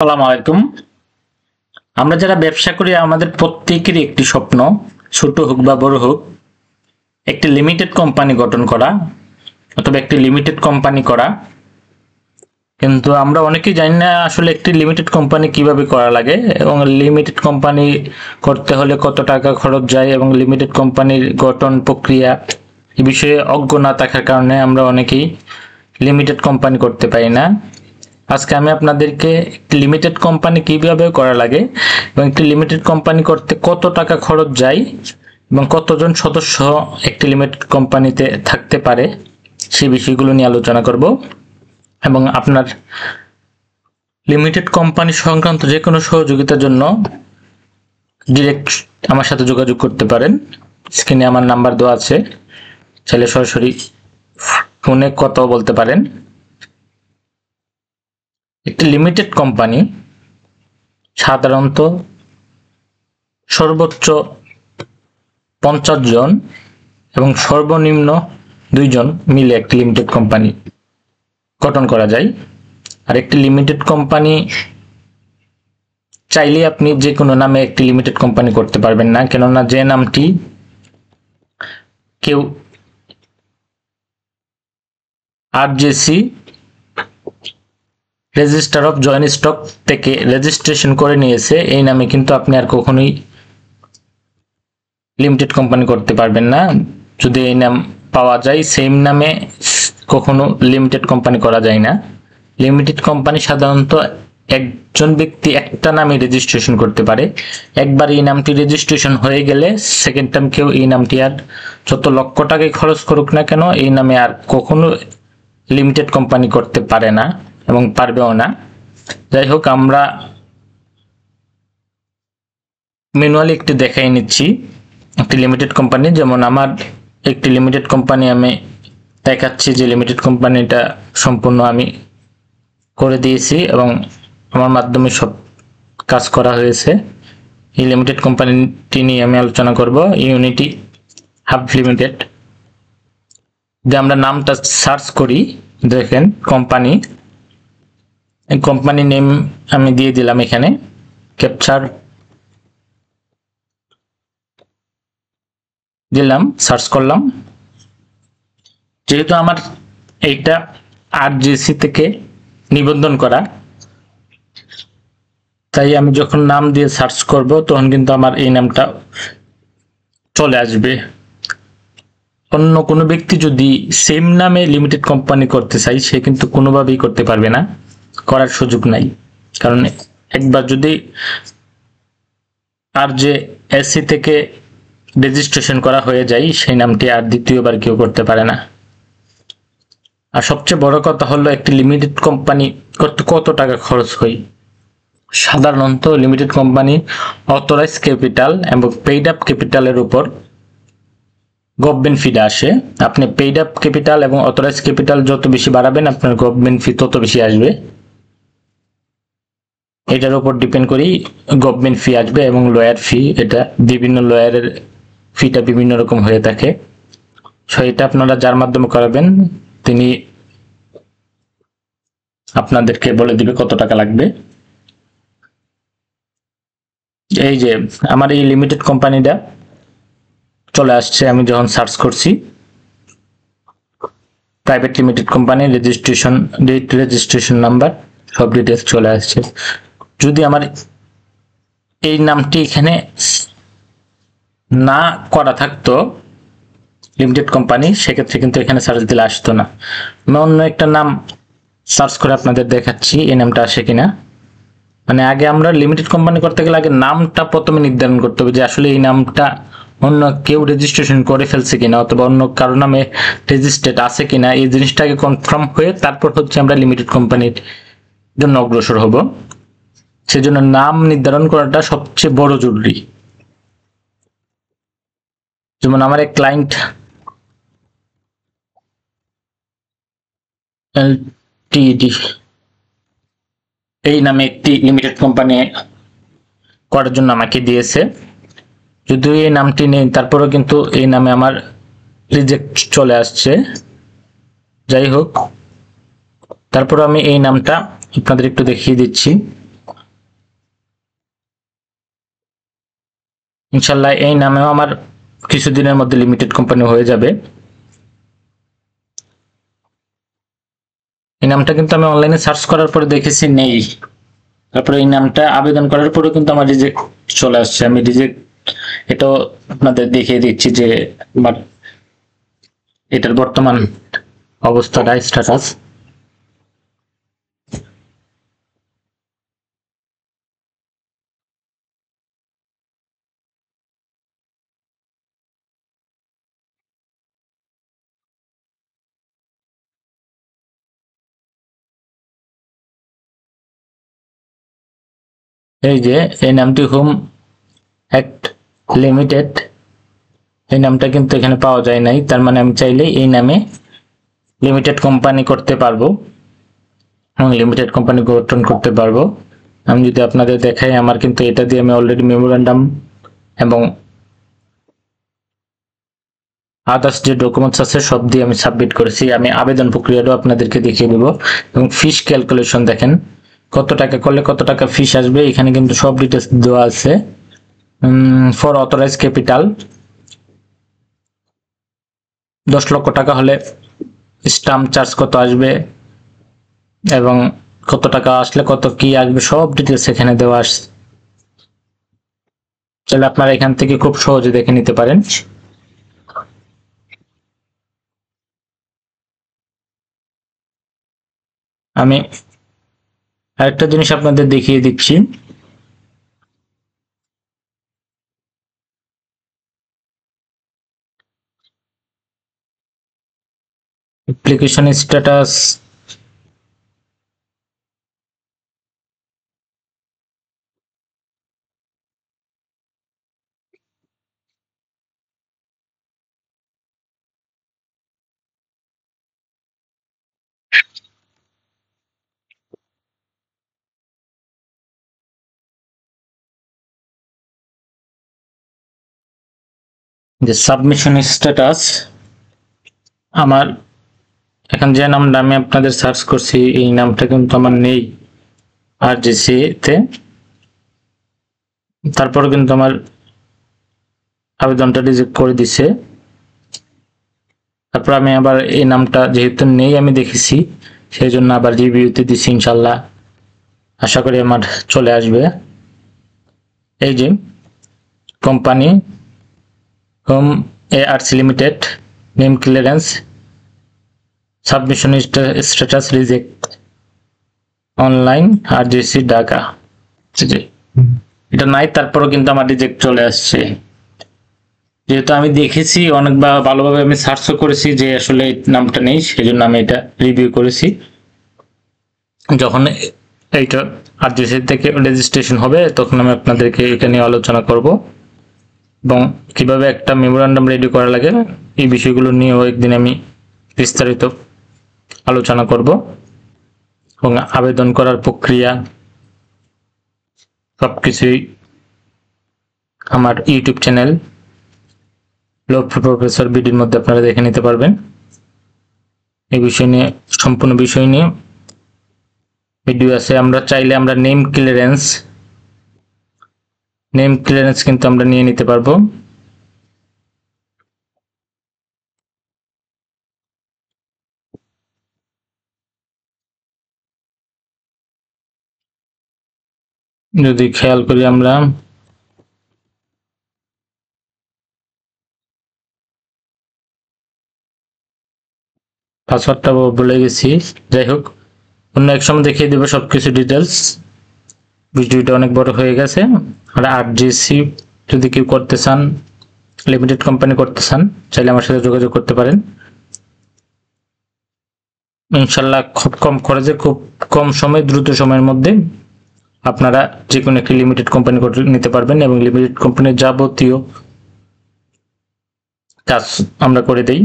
আসসালামু আলাইকুম। আমরা যারা ব্যবসা করি আমাদের প্রত্যেকেরই একটি স্বপ্ন, ছোট হোক বা বড় হোক, একটি লিমিটেড কোম্পানি গঠন করা অথবা একটি লিমিটেড কোম্পানি করা। কিন্তু আমরা অনেকেই জানি না আসলে একটি লিমিটেড কোম্পানি কিভাবে করা লাগে এবং লিমিটেড কোম্পানি করতে হলে কত টাকা খরচ যায় এবং লিমিটেড কোম্পানির গঠন প্রক্রিয়া এই বিষয়ে অজ্ঞ না থাকার কারণে আমরা অনেকেই লিমিটেড কোম্পানি করতে পারি না। আজকে আমি আপনাদেরকে একটি লিমিটেড কোম্পানি কিভাবে করা লাগে এবং একটি লিমিটেড কোম্পানি করতে কত টাকা খরচ যায় এবং কতজন সদস্য একটি লিমিটেড কোম্পানিতে থাকতে পারে সেই বিষয়গুলো নিয়ে আলোচনা করব। এবং আপনার লিমিটেড কোম্পানি সংক্রান্ত যে কোনো সহযোগিতার জন্য ডিরেক্ট আমার সাথে যোগাযোগ করতে পারেন। স্ক্রিনে আমার নাম্বার দেওয়া আছে, চাইলে সরাসরি ফোনে কথাও বলতে পারেন। একটি লিমিটেড কোম্পানি সাধারণত সর্বোচ্চ 50 জন এবং সর্বনিম্ন 2 জন মিলে একটি লিমিটেড কোম্পানি গঠন করা যায়। আর একটি লিমিটেড কোম্পানি চাইলে আপনি যে কোনো নামে একটি লিমিটেড কোম্পানি করতে পারবেন না, কেননা যে নামটি কেউ আরজেসি রেজিস্টার অফ জয়েন্ট স্টক থেকে রেজিস্ট্রেশন করে নিয়েছে এই নামে কিন্তু আপনি আর কখনোই লিমিটেড কোম্পানি করতে পারবেন না। যদি এই নাম পাওয়া যায় সেম নামে কখনো লিমিটেড কোম্পানি করা যায় না। লিমিটেড কোম্পানি সাধারণত একজন ব্যক্তি একটা নামে রেজিস্ট্রেশন করতে পারে। একবার এই নামটি রেজিস্ট্রেশন হয়ে গেলে সেকেন্ড টাইম কেউ এই নামটি আর যত লক্ষ টাকায় খরচ করুক না কেন এই নামে আর কখনো লিমিটেড কোম্পানি করতে পারে না এবং পারবেও না। যাই হোক, আমরা ম্যানুয়ালি একটি দেখাই নিচ্ছি একটি লিমিটেড কোম্পানি। যেমন আমার একটি লিমিটেড কোম্পানি আমি দেখাচ্ছি যে লিমিটেড কোম্পানিটা সম্পূর্ণ আমি করে দিয়েছি এবং আমার মাধ্যমে সব কাজ করা হয়েছে। এই লিমিটেড কোম্পানিটি নিয়ে আমি আলোচনা করব, ইউনিটি হাব লিমিটেড। যে আমরা নামটা সার্চ করি, দেখেন কোম্পানি, এই কোম্পানি নেম আমি দিয়ে দিলাম, এখানে ক্যাপচার দিলাম, সার্চ করলাম। যেহেতু আমার এইটা আরজেসি থেকে নিবন্ধন করা, তাই আমি যখন নাম দিয়ে সার্চ করব তখন কিন্তু আমার এই নামটা চলে আসবে। অন্য কোনো ব্যক্তি যদি সেম নামে লিমিটেড কোম্পানি করতে চাই সে কিন্তু কোনোভাবেই করতে পারবে না, করার সুযোগ নাই। কারণ একবার যদি আরজেসি থেকে রেজিস্ট্রেশন করা হয়ে যায় সেই নামটি আর দ্বিতীয়বার কেউ করতে পারে না। আর সবচেয়ে বড় কথা হলো একটি লিমিটেড কোম্পানি করতে কত টাকা খরচ হয়। সাধারণত লিমিটেড কোম্পানি অথরাইজ ক্যাপিটাল এবং পেইড আপ ক্যাপিটালের উপর গভর্নমেন্ট ফিটা আসে। আপনি পেইড আপ ক্যাপিটাল এবং অথরাইজ ক্যাপিটাল যত বেশি বাড়াবেন আপনার গভর্নমেন্ট ফি তত বেশি আসবে। এটার উপর ডিপেন্ড করেই গভর্নমেন্ট ফি আসবে এবং লয়ার ফি, এটা বিভিন্ন লয়ারের ফিটা বিভিন্ন রকম হয়ে থাকে। সো এটা আপনারা যার মাধ্যমে করাবেন তিনি আপনাদেরকে বলে দিবে কত টাকা লাগবে। এই যে আমার এই লিমিটেড কোম্পানিটা চলে আসছে, আমি যখন সার্চ করছি private limited company, registration date, registration number, সব ডিটেলস চলে আসছে। যদি আমার এই নামটি এখানে না করা থাকতো লিমিটেড কোম্পানি, সেক্ষেত্রে কিন্তু এখানে সার্চ দিলে আসতো না। আমি অন্য একটা নাম সার্চ করে আপনাদের দেখাচ্ছি এই নামটা আসে কিনা। মানে আগে আমরা লিমিটেড কোম্পানি করতে গেলে আগে নামটা প্রথমে নির্ধারণ করতে হবে যে আসলে এই নামটা অন্য কেউ রেজিস্ট্রেশন করে ফেলছে কিনা অথবা অন্য কারো নামে রেজিস্ট্রেড আছে কিনা, এই জিনিসটাকে কনফার্ম হয়ে তারপর হচ্ছে আমরা লিমিটেড কোম্পানির জন্য অগ্রসর হব। সেজন্য নাম নির্ধারণ করাটা সবচেয়ে বড় জরুরি। যেমন আমার এক ক্লায়েন্ট এলটিডি এই নামে একটি লিমিটেড কোম্পানি করার জন্য আমাকে দিয়েছে। যদিও এই নামটি নেই তারপরেও কিন্তু এই নামে আমার রিজেক্ট চলে আসছে। যাই হোক, তারপর আমি এই নামটা আপনাদের একটু দেখিয়ে দিচ্ছি। ইনশাল্লাহ এই নামেও আমার কিছুদিনের মধ্যে লিমিটেড কোম্পানি হয়ে যাবে। এই নামটা কিন্তু আমি অনলাইনে সার্চ করার পরে দেখেছি নেই, তারপরে এই নামটা আবেদন করার পরে কিন্তু আমার রিজেক্ট চলে আসছে। আমি রিজেক্ট এটাও আপনাদের দেখিয়ে দিচ্ছি যে আমার এটার বর্তমান অবস্থাটা, স্ট্যাটাস। এই যে এই নামটি হোম অ্যাক্ট লিমিটেড, এই নামটা কিন্তু এখানে পাওয়া যায় নাই, তার মানে আমি চাইলে এই নামে লিমিটেড কোম্পানি করতে পারবো এবং লিমিটেড কোম্পানি গঠন করতে পারবো। আমি যদি আপনাদের দেখাই, আমার কিন্তু এটা দিয়ে আমি অলরেডি মেমোরেন্ডাম এবং আদার্স যে ডকুমেন্টস আছে সব দিয়ে আমি সাবমিট করেছি। আমি আবেদন প্রক্রিয়াটাও আপনাদেরকে দেখিয়ে দেবো এবং ফিস ক্যালকুলেশন দেখেন কত টাকা করলে কত টাকা ফিস আসবে, এখানে কিন্তু সব ডিটেলস দেওয়া আছে। ফর অথরাইজ ক্যাপিটাল 10 লক্ষ টাকা হলে স্টাম্প চার্জ কত আসবে এবং কত টাকা আসলে কত কি আসবে, সব ডিটেলস এখানে দেওয়া আছে। তাহলে আপনারা এখান থেকে খুব সহজে দেখে নিতে পারেন। আমি আরেকটা জিনিস আপনাদের দেখিয়ে দিচ্ছি। অ্যাপ্লিকেশন স্ট্যাটাস, যে সাবমিশন স্ট্যাটাস, আমার এখন যে নামটা আমি আপনাদের সার্চ করছি এই নামটা কিন্তু আমার নেই আরজিসি তে, তারপর কিন্তু আমার আবেদনটা রিজেক্ট করে দিছে। তারপর আমি আবার এই নামটা যেহেতু নেই আমি দেখেছি, সেই জন্য আবার রিভিউতে দিছি। ইনশাল্লাহ আশা করি আমার চলে আসবে। এই যে company home ARC limited, name clearance, submission status reject, online আরজিসি Dhaka, এটা নাই, তারপরও কিন্তু আমার রিজেক্ট চলে আসছে। যেহেতু আমি দেখেছি অনেক ভালোভাবে আমি সার্চও করেছি যে আসলে নামটা নেই, সেই জন্য আমি এটা রিভিউ করেছি। যখন এইটা আরজিসি থেকে রেজিস্ট্রেশন হবে তখন আমি আপনাদেরকে এটা নিয়ে আলোচনা করব এবং কিভাবে একটা মেমোরান্ডাম রেডি করা লাগে এই বিষয়গুলো নিয়েও একদিন আমি বিস্তারিত আলোচনা করব এবং আবেদন করার প্রক্রিয়া সবকিছুই আমার ইউটিউব চ্যানেল লভ্য প্রফেসর বিডির মধ্যে আপনারা দেখে নিতে পারবেন। এই বিষয় নিয়ে সম্পূর্ণ বিষয় নিয়ে ভিডিও আছে। আমরা চাইলে আমরা নেম ক্লিয়ারেন্স কিন্তু আমরা নিয়ে নিতে পারবো। যদি খেয়াল করি আমরা পাসওয়ার্ডটা বলে গেছি, যাই হোক অন্য এক সময় দেখিয়ে দেবো সবকিছু ডিটেলস। ভিডিওটা অনেক বড় হয়ে গেছে। আর আরজিসি যদি কেউ করতে চান, লিমিটেড কোম্পানি করতে চান, চাইলে আমার সাথে যোগাযোগ করতে পারেন। ইনশাল্লাহ খুব কম খরচে খুব কম সময় দ্রুত সময়ের মধ্যে আপনারা যে কোনো একটি লিমিটেড কোম্পানি করে নিতে পারবেন এবং লিমিটেড কোম্পানির যাবতীয় কাজ আমরা করে দেই।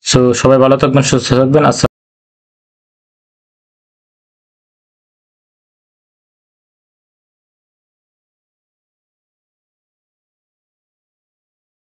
সো সবাই ভালো থাকবেন, সুস্থ থাকবেন। আসসালাম।